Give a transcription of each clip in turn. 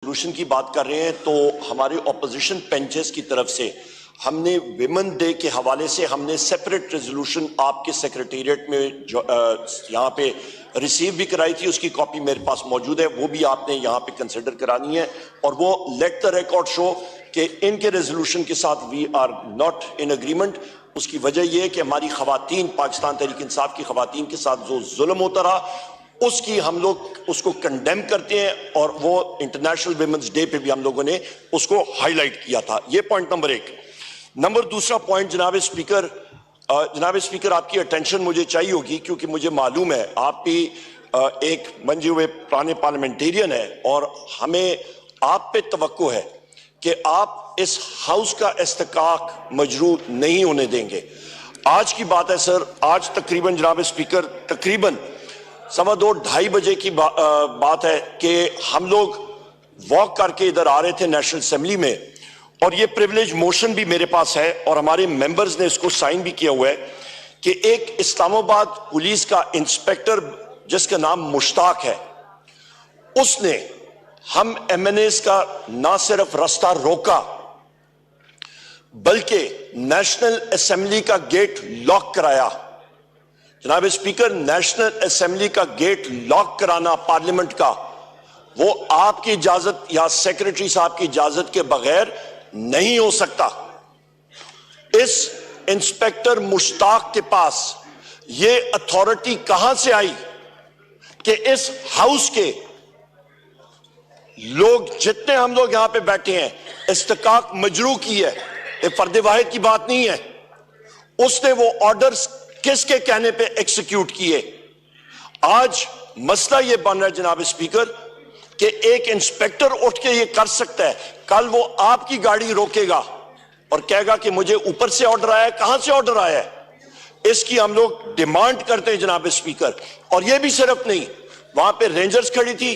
Resolution की बात कर रहे हैं तो हमारे ऑपोजिशन बेंचेस की तरफ से हमने विमेन डे के हवाले से हमने सेपरेट रेजोल्यूशन आपके सेक्रेटेरिएट में यहाँ पे रिसीव भी कराई थी। उसकी कॉपी मेरे पास मौजूद है, वो भी आपने यहाँ पे कंसिडर करानी है। और वो लेट द रिकॉर्ड शो कि इनके रेजोल्यूशन के साथ we are not in agreement. उसकी वजह यह है कि हमारी खवातीन, पाकिस्तान तहरीक इंसाफ की खवातीन के साथ जो जुल्म होता रहा उसकी हम लोग उसको कंडेम करते हैं और वो इंटरनेशनल विमेंस डे पे भी हम लोगों ने उसको हाईलाइट किया था। ये पॉइंट नंबर एक। नंबर दूसरा पॉइंट जनाब स्पीकर आपकी अटेंशन मुझे चाहिए होगी, क्योंकि मुझे मालूम है आप भी एक मंजे हुए पुराने पार्लियामेंटेरियन है और हमें आप पे तवक्को है कि आप इस हाउस का इस्तिकाक मजरू नहीं होने देंगे। आज की बात है सर, आज तकरीबन जनाब स्पीकर तकरीबन 2:15-2:30 बजे की बात है कि हम लोग वॉक करके इधर आ रहे थे नेशनल असेंबली में, और ये प्रिविलेज मोशन भी मेरे पास है और हमारे मेंबर्स ने इसको साइन भी किया हुआ है कि एक इस्लामाबाद पुलिस का इंस्पेक्टर जिसका नाम मुश्ताक है, उसने हम एमएनएस का ना सिर्फ रास्ता रोका बल्कि नेशनल असेंबली का गेट लॉक कराया। जनाब स्पीकर, नेशनल असेंबली का गेट लॉक कराना पार्लियामेंट का, वो आपकी इजाजत या सेक्रेटरी साहब की इजाजत के बगैर नहीं हो सकता। इस इंस्पेक्टर मुश्ताक के पास ये अथॉरिटी कहां से आई कि इस हाउस के लोग जितने हम लोग यहां पे बैठे हैं इस्तिकाक मजरू की है, ये फर्द वाहिद की बात नहीं है। उसने वो ऑर्डर्स किसके कहने पे एग्जीक्यूट किए? आज मसला यह बन रहा है जनाब स्पीकर कि एक इंस्पेक्टर उठ के ये कर सकता है, कल वो आपकी गाड़ी रोकेगा और कहेगा कि मुझे ऊपर से ऑर्डर आया है। कहां से ऑर्डर आया है? इसकी हम लोग डिमांड करते हैं जनाब स्पीकर। और ये भी सिर्फ नहीं, वहां पे रेंजर्स खड़ी थी,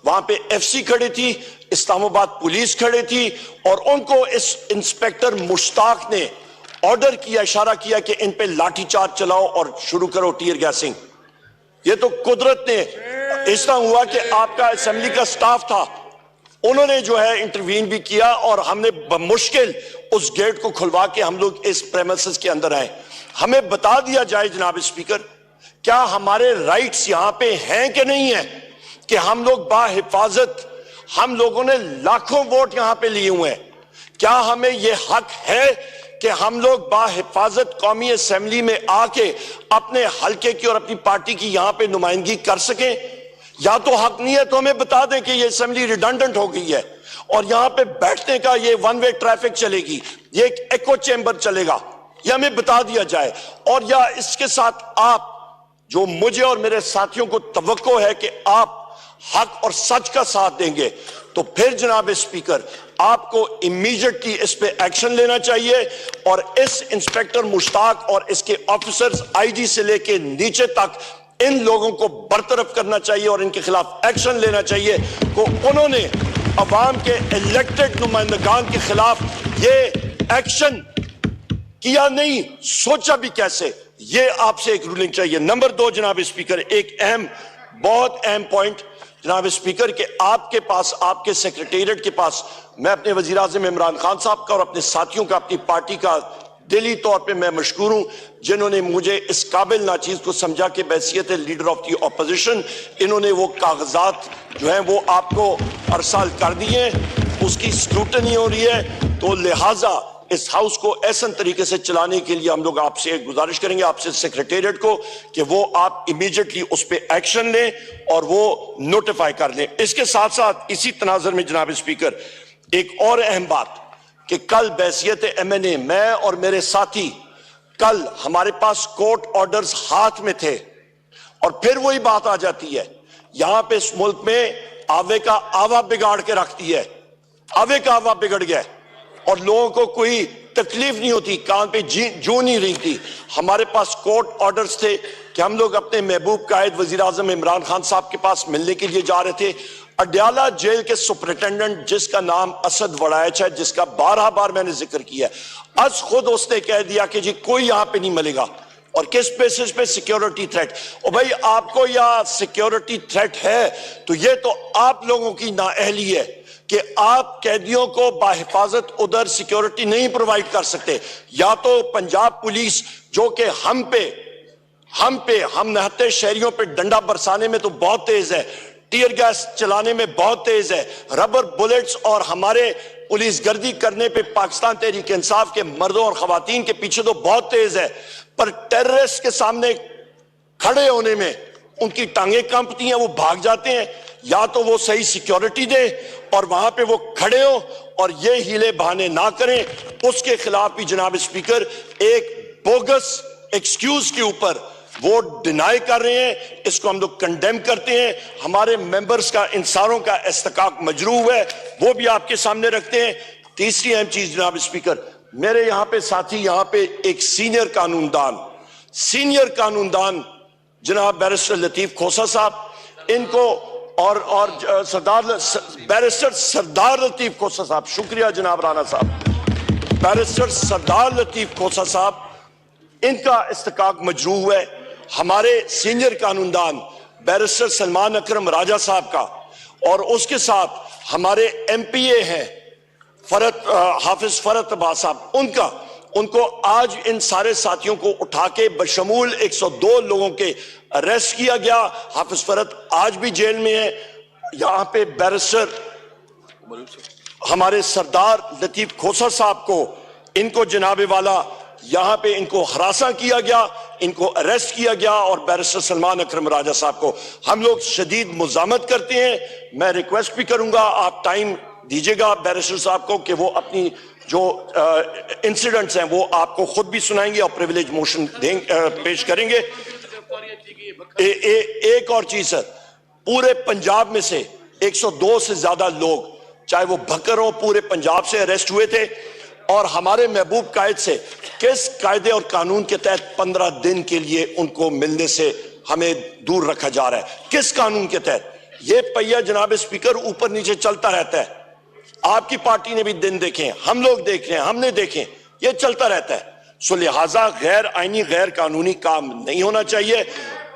वहां पे एफसी खड़ी थी, इस्लामाबाद पुलिस खड़ी थी, और उनको इस इंस्पेक्टर मुश्ताक ने ऑर्डर किया, इशारा किया कि इन पे लाठीचार्ज चलाओ और शुरू करो टीयर गैसिंग। ये तो कुदरत ने, इस तरह हुआ कि आपका असेंबली का स्टाफ था, उन्होंने जो है इंटरवीन भी किया और हमने बमुश्किल उस गेट को खुलवा के हम लोग इस प्रेमिसेस के अंदर आए। हमें बता दिया जाए जनाब स्पीकर, क्या हमारे राइट्स यहां पे हैं कि नहीं है कि हम लोग बाहिफाजत, हम लोगों ने लाखों वोट यहां पे लिए हुए हैं, क्या हमें यह हक है कि हम लोग बाहिफाजत कौमी असेंबली में आके अपने हलके की और अपनी पार्टी की यहां पे नुमाइंदगी कर सकें? या तो हक नहीं है तो हमें बता दें कि ये असेंबली रिडंडेंट हो गई है और यहां पे बैठने का ये वन वे ट्रैफिक चलेगी, ये एक एको चेंबर चलेगा, यह हमें बता दिया जाए। और या इसके साथ आप, जो मुझे और मेरे साथियों को तवक्को है कि आप हक और सच का साथ देंगे, तो फिर जनाब स्पीकर आपको इमीडिएटली इस पे एक्शन लेना चाहिए और इस इंस्पेक्टर मुश्ताक और इसके ऑफिसर्स आईजी से लेके नीचे तक इन लोगों को बरतरफ करना चाहिए और इनके खिलाफ एक्शन लेना चाहिए। को उन्होंने अवाम के इलेक्टेड नुमाइंदगान के खिलाफ ये एक्शन किया नहीं, सोचा भी कैसे, ये आपसे एक रूलिंग चाहिए। नंबर 2 जनाब स्पीकर, एक अहम, बहुत अहम पॉइंट जनाब स्पीकर के आपके पास, आपके सेक्रेटेरिएट के पास, मैं अपने वजीर आज़म इमरान खान साहब का और अपने साथियों का, अपनी पार्टी का दिली तौर पे मैं मशकूर हूं, जिन्होंने मुझे इस काबिल नाचीज को समझा कि बैसियत लीडर ऑफ दी ऑपोजिशन इन्होंने वो कागजात जो हैं वो आपको अरसाल कर दिए, उसकी स्क्रूटनी हो रही है। तो लिहाजा इस हाउस को ऐसा तरीके से चलाने के लिए हम लोग आपसे गुजारिश करेंगे, आपसे सेक्रेटेरिएट को, कि वो आप इमीडिएटली उस पर एक्शन लें और वो नोटिफाई कर लें। इसके साथ साथ इसी तनाजर में जनाब स्पीकर एक और अहम बात कि कल बैसियत एमएनए, मैं और मेरे साथी, कल हमारे पास कोर्ट ऑर्डर्स हाथ में थे और फिर वही बात आ जाती है, यहां पे इस मुल्क में आवे का आवा बिगाड़ के रखती है, आवे का आवा बिगड़ गया और लोगों को कोई तकलीफ नहीं होती, कान पे जू नहीं रही थी। हमारे पास कोर्ट ऑर्डर्स थे कि हम लोग अपने महबूब कायद वजीर आजम इमरान खान साहब के पास मिलने के लिए जा रहे थे। अडयाला जेल के सुपरिटेंडेंट जिसका नाम असद वड़ायच है, जिसका 12 बार मैंने जिक्र किया, आज खुद उसने कह दिया कि जी कोई यहां पे नहीं मिलेगा। और किस बेसिस पे? Security threat. और भाई आपको या सिक्योरिटी थ्रेट है तो ये तो आप लोगों की नाअहली है कि आप कैदियों को बाहिफाजत उधर सिक्योरिटी नहीं प्रोवाइड कर सकते। या तो पंजाब पुलिस जो कि हम नहते शहरियों पे डंडा बरसाने में तो बहुत तेज है, टीयर गैस चलाने में बहुत तेज है, रबर बुलेट्स और हमारे पुलिस गर्दी करने पे पाकिस्तान तहरीक इंसाफ के मर्दों और खवातीन के पीछे तो बहुत तेज है, पर टेररिस्ट के सामने खड़े होने में उनकी टांगें कांपती हैं, वो भाग जाते हैं। या तो वो सही सिक्योरिटी दे और वहां पे वो खड़े हो और ये हीले बहाने ना करें। उसके खिलाफ भी जनाब स्पीकर एक बोगस एक्सक्यूज के ऊपर वो डिनाई कर रहे हैं, इसको हम लोग कंडेम करते हैं। हमारे मेंबर्स का इन सारों का इस्तेकाक मजरूह है, वो भी आपके सामने रखते हैं। तीसरी अहम चीज जनाब स्पीकर, मेरे यहां पे साथी, यहां पे एक सीनियर कानूनदान जनाब बैरिस्टर लतीफ खोसा साहब, इनको और बैरिस्टर सरदार लतीफ खोसा साहब, शुक्रिया जनाब राणा साहब, बैरिस्टर सरदार लतीफ खोसा साहब, इनका इस्तेकाक मजरूह है। हमारे सीनियर कानूनदान बैरिस्टर सलमान अकरम राजा साहब का, और उसके साथ हमारे MPA हैं हाफिज फरत अब्बास साहब, उनको आज इन सारे साथियों को उठा के बशमूल 102 लोगों के अरेस्ट किया गया। हाफिज फरत आज भी जेल में है। यहां पे बैरिस्टर हमारे सरदार लतीफ खोसा साहब को, इनको जनाबे वाला यहां पे इनको हरासा किया गया, इनको अरेस्ट किया गया, और बैरिस्टर सलमान अकरम राजा साहब को हम लोग शदीद मुजामत करते हैं। मैं रिक्वेस्ट भी करूंगा, आप टाइम दीजिएगा बैरिस्टर साहब को कि वो अपनी जो इंसिडेंट्स हैं वो आपको खुद भी सुनाएंगे और प्रिविलेज मोशन पेश करेंगे। एक और चीज सर, पूरे पंजाब में से 102 से ज्यादा लोग, चाहे वो भक्कर हो, पूरे पंजाब से अरेस्ट हुए थे, और हमारे महबूब कायद से किस कायदे और कानून के तहत 15 दिन के लिए उनको मिलने से हमें दूर रखा जा रहा है? किस कानून के तहत? ये पहिया जनाब स्पीकर ऊपर नीचे चलता रहता है। आपकी पार्टी ने भी दिन देखे, हम लोग देख रहे हैं, हमने देखे, ये चलता रहता है। सो लिहाजा गैर आईनी गैर कानूनी काम नहीं होना चाहिए।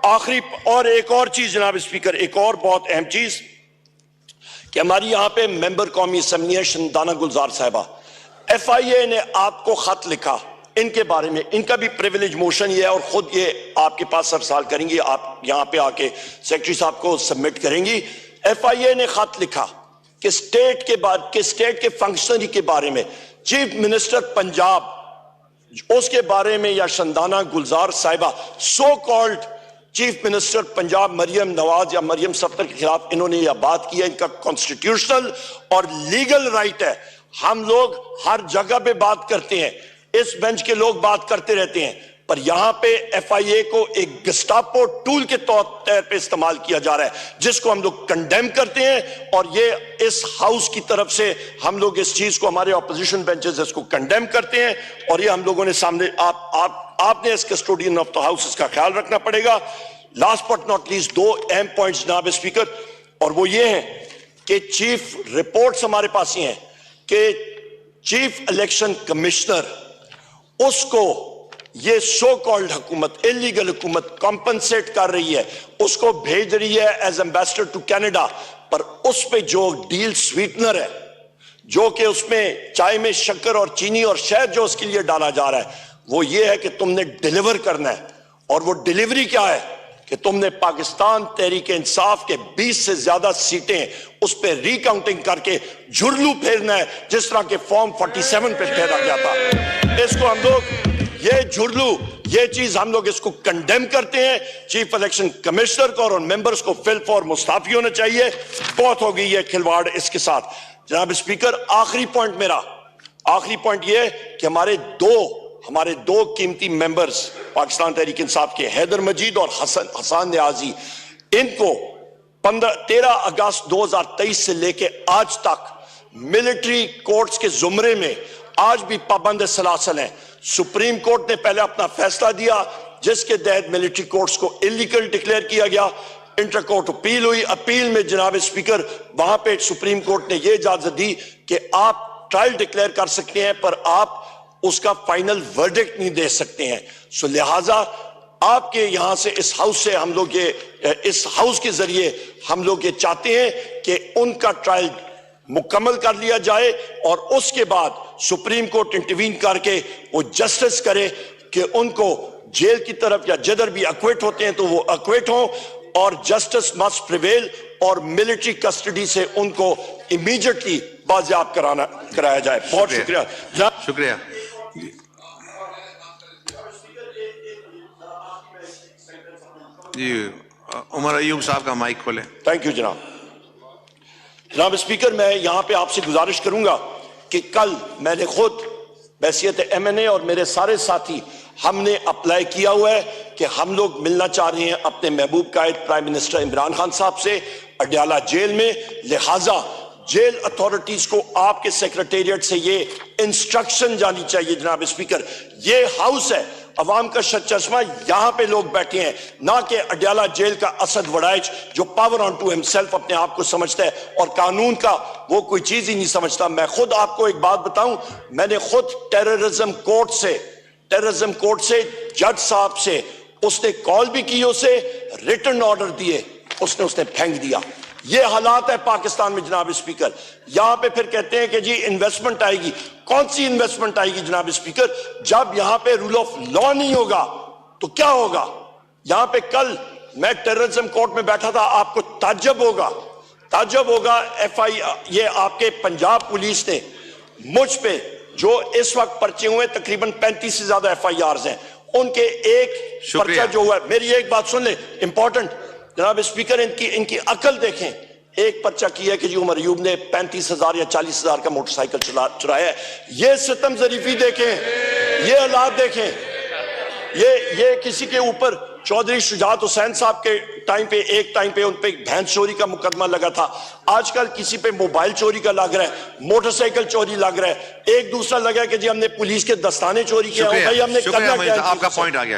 आखिरी और एक और चीज जनाब स्पीकर, एक और बहुत अहम चीज कि हमारी यहां पे मेंबर कौमी असम्बली है शंदाना गुलजार साहिबा, FIA ने आपको खत लिखा इनके बारे में, इनका भी प्रिविलेज मोशन ये है और खुद ये आपके पास सरसाल करेंगी, आप यहां पे आके सेक्रेटरी साहब को सबमिट करेंगी। FIA ने खत लिखा कि स्टेट के फंक्शनरी के बारे में, चीफ मिनिस्टर पंजाब उसके बारे में, या Shandana Gulzar Sahiba so called chief minister Punjab Maryam Nawaz या मरियम सफ्तर के खिलाफ इन्होंने यह बात की है। इनका कॉन्स्टिट्यूशनल और लीगल राइट है। हम लोग हर जगह पे बात करते हैं, इस बेंच के लोग बात करते रहते हैं, पर यहां पे FIA को एक गस्टापो टूल के तौर पे इस्तेमाल किया जा रहा है, जिसको हम लोग कंडेम करते हैं। और ये इस हाउस की तरफ से हम लोग इस चीज को, हमारे ऑपोजिशन बेंचेस इसको कंडेम करते हैं, और ये हम लोगों ने सामने आपने as custodian of the house इसका ख्याल रखना पड़ेगा। लास्ट बट नॉट लीस्ट, 2 अहम पॉइंट्स जनाब स्पीकर, और वो ये है कि चीफ रिपोर्ट्स हमारे पास ही हैं कि चीफ इलेक्शन कमिश्नर उसको ये सो कॉल्ड हुकूमत, इलीगल हुकूमत कॉम्पनसेट कर रही है, उसको भेज रही है एज एम्बेसडर टू कनाडा, पर उस पे जो डील स्वीटनर है, जो कि उसमें चाय में शक्कर और चीनी और शहद जो उसके लिए डाला जा रहा है, वो ये है कि तुमने डिलीवर करना है। और वो डिलीवरी क्या है कि तुमने पाकिस्तान तहरीक इंसाफ के 20 से ज्यादा सीटें उस पर रिकाउंटिंग करके झुरलू फेरना है, जिस तरह के फॉर्म 47 पे फेरा गया था। इसको हम लोग, ये झुरलू, ये चीज हम लोग इसको कंडेम करते हैं। चीफ इलेक्शन कमिश्नर को और मेंबर्स को फिल्फ और मुस्ताफी होना चाहिए। बहुत हो गई ये खिलवाड़ इसके साथ। जनाब स्पीकर, आखिरी पॉइंट ये कि हमारे दो कीमती मेंबर्स पाकिस्तान तहरीक इंसाफ के, हैदर मजीद और हसन न्याजी, इनको 13 अगस्त 2023 से लेके आज तक मिलिट्री कोर्ट्स के जुमरे में आज भी पाबंद सलासल हैं। सुप्रीम कोर्ट ने पहले अपना फैसला दिया जिसके तहत मिलिट्री कोर्ट्स को इलीगल डिक्लेयर किया गया। इंटर कोर्ट अपील हुई, अपील में जनाब स्पीकर वहां पे सुप्रीम कोर्ट ने यह इजाजत दी कि आप ट्रायल डिक्लेयर कर सकते हैं, पर आप उसका फाइनल वर्डिक्ट नहीं दे सकते हैं। सो लिहाजा आपके यहां से, इस हाउस से हम लोग इस हाउस के जरिए हम लोग ये चाहते हैं कि उनका ट्रायल मुकम्मल कर लिया जाए और उसके बाद सुप्रीम कोर्ट इंटरवीन करके वो जस्टिस करे कि उनको जेल की तरफ या जिधर भी अक्विट होते हैं तो वो अक्विट हों और जस्टिस मस्ट प्रिवेल और मिलिट्री कस्टडी से उनको इमीडिएटली बाजियाब कराया जाए। बहुत शुक्रिया। शुक्रिया। जी उमर अयूब साहब का माइक खोलें। थैंक यू जनाब। जनाब स्पीकर, मैं यहां पे आपसे गुजारिश करूंगा कि कल मैंने खुद बैसियत MNA और मेरे सारे साथी हमने अप्लाई किया हुआ है कि हम लोग मिलना चाह रहे हैं अपने महबूब कायद प्राइम मिनिस्टर इमरान खान साहब से अडयाला जेल में। लिहाजा जेल अथॉरिटीज को आपके सेक्रेटेरिएट से ये इंस्ट्रक्शन जानी चाहिए जनाब स्पीकर, ये हाउस है, अवाम का चश्मा, यहां पे लोग बैठे हैं, ना कि अडयाला जेल का असद वड़ाइच जो पावर ऑन टू हिमसेल्फ अपने आप को समझता है और कानून का वो कोई चीज ही नहीं समझता। मैं खुद आपको एक बात बताऊं, मैंने खुद टेररिज्म कोर्ट से जज साहब से उसने कॉल भी की, उसे रिटन ऑर्डर दिए, उसने फेंक दिया। ये हालात है पाकिस्तान में जनाब स्पीकर। यहां पे फिर कहते हैं कि जी इन्वेस्टमेंट आएगी। कौन सी इन्वेस्टमेंट आएगी जनाब स्पीकर? जब यहां पे रूल ऑफ लॉ नहीं होगा तो क्या होगा? यहां पे कल मैं टेररिज्म कोर्ट में बैठा था, आपको ताज्जुब होगा ये आपके पंजाब पुलिस ने मुझ पे जो इस वक्त पर्चे हुए तकरीबन 35 से ज्यादा FIRs हैं, उनके एक पर्चा जो हुआ है, मेरी एक बात सुन ले इंपॉर्टेंट जनाब स्पीकर, इनकी अकल देखें। एक पर्चा किया कि जी उमर अयूब ने 35,000 या 40,000 का मोटरसाइकिल चुराया है। ये सितम जरीफी देखें, ये हालात देखें, ये किसी के ऊपर चौधरी शुजात हुसैन साहब के एक टाइम पे उन पे भैंस चोरी का मुकदमा लगा था। आजकल किसी पे मोबाइल चोरी का लग रहा है, मोटरसाइकिल चोरी लग रहा है, एक दूसरा लगा कि जी हमने पुलिस के दस्ताने चोरी किया। भाई हमने करना क्या? आपका पॉइंट आ गया।